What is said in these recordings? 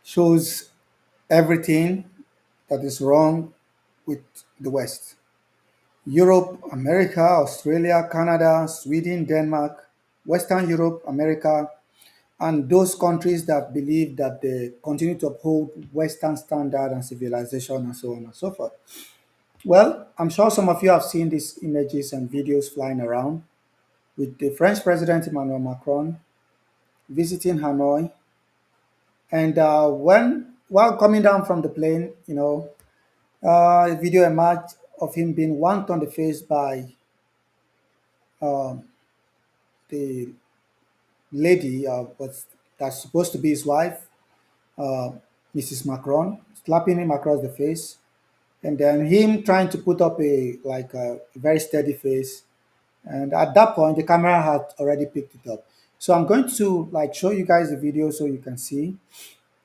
shows everything that is wrong with the West. Europe, America, Australia, Canada, Sweden, Denmark, Western Europe, America, and those countries that believe that they continue to uphold Western standard and civilization and so on and so forth. Well, I'm sure some of you have seen these images and videos flying around with the French President Emmanuel Macron visiting Hanoi. And while coming down from the plane, a video emerged of him being whacked on the face by um, the lady, that's supposed to be his wife, uh, Mrs. Macron, slapping him across the face, and then him trying to put up a very steady face. And at that point, the camera had already picked it up. So I'm going to show you guys the video so you can see.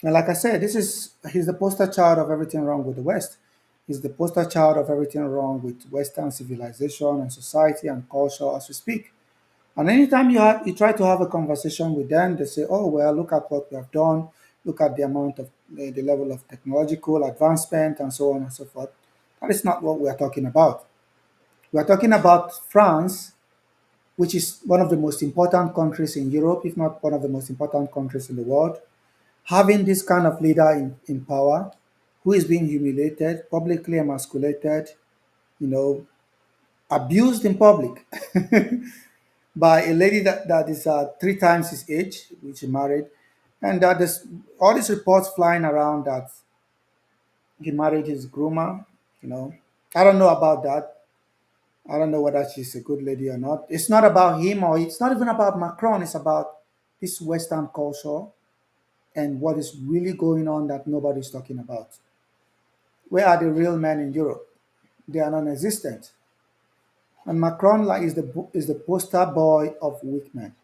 And like I said, he's the poster child of everything wrong with the West. He's the poster child of everything wrong with Western civilization and society and culture as we speak. And anytime you try to have a conversation with them, they say, "Oh well, look at what we have done. Look at the amount of the level of technological advancement and so on and so forth." That is not what we are talking about. We are talking about France, which is one of the most important countries in Europe, if not one of the most important countries in the world, having this kind of leader in power who is being humiliated, publicly emasculated, you know, abused in public by a lady that is three times his age, which he married. And there's all these reports flying around that he married his groomer, you know. I don't know about that. I don't know whether she's a good lady or not. It's not about him or it's not even about Macron. It's about this Western culture and what is really going on that nobody's talking about. Where are the real men in Europe? They are non-existent. And Macron is the poster boy of weak men.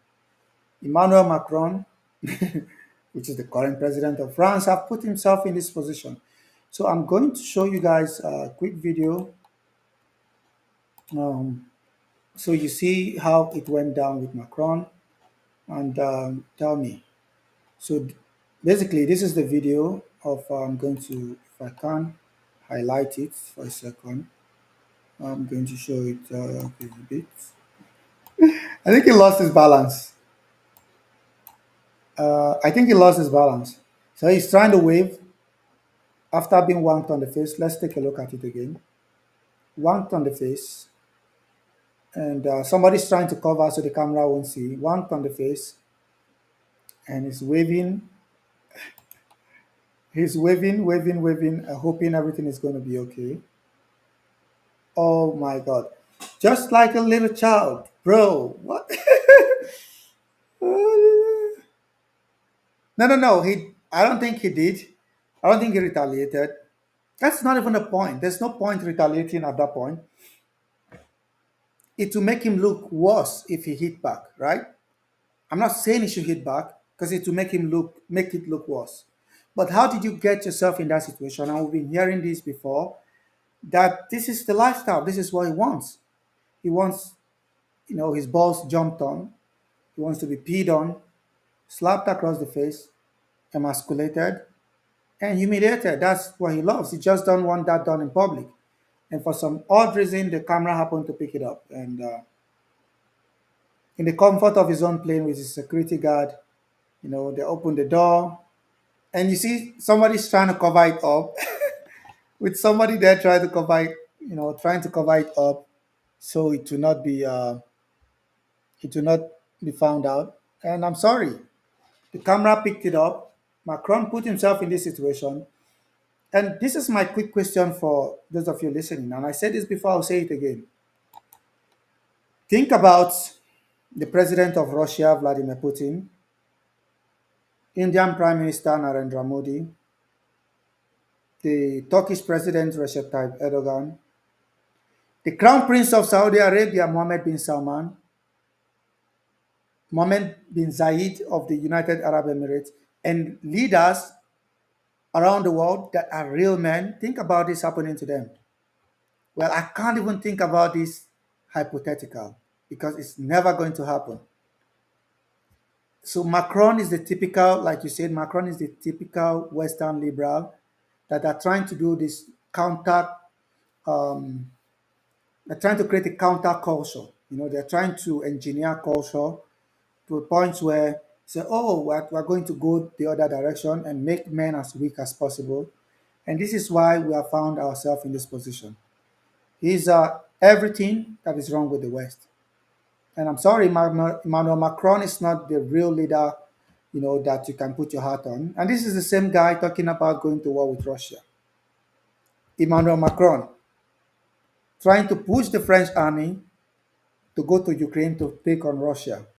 Emmanuel Macron, which is the current president of France, have put himself in this position. So I'm going to show you guys a quick video, um, so you see how it went down with Macron, and tell me. So basically, this is the video of I'm going to, if I can, highlight it for a second. I'm going to show it a bit. I think he lost his balance. I think he lost his balance. So he's trying to wave after being wanked on the face. Let's take a look at it again. Wanked on the face. And somebody's trying to cover so the camera won't see. Wanked on the face. And he's waving. He's waving, waving, waving, hoping everything is going to be okay. Oh my God. Just like a little child. Bro, what? No, no, no. I don't think he did. I don't think he retaliated. That's not even the point. There's no point retaliating at that point. It will make him look worse if he hit back, right? I'm not saying he should hit back because it will make it look worse. But how did you get yourself in that situation? And we've been hearing this before, that this is the lifestyle. This is what he wants. He wants, his balls jumped on. He wants to be peed on, slapped across the face, emasculated, and humiliated. That's what he loves. He just don't want that done in public. And for some odd reason, the camera happened to pick it up. And in the comfort of his own plane with his security guard, they open the door. And you see somebody's trying to cover it up with somebody there trying to cover it, trying to cover it up so it will not be found out. And I'm sorry, the camera picked it up. Macron put himself in this situation. And this is my quick question for those of you listening. And I said this before, I'll say it again. Think about the president of Russia, Vladimir Putin, Indian Prime Minister Narendra Modi, the Turkish President Recep Tayyip Erdogan, the Crown Prince of Saudi Arabia, Mohammed bin Zayed of the United Arab Emirates, and leaders around the world that are real men. Think about this happening to them. Well, I can't even think about this hypothetical because it's never going to happen. So Macron is the typical, like you said, Macron is the typical Western liberal that are trying to do this counter. Um, they're trying to create a counter culture. They're trying to engineer culture to a point where say, oh, we're going to go the other direction and make men as weak as possible. And this is why we have found ourselves in this position. He's everything that is wrong with the West. And I'm sorry, Emmanuel Macron is not the real leader, that you can put your heart on. And this is the same guy talking about going to war with Russia. Emmanuel Macron trying to push the French army to go to Ukraine to take on Russia.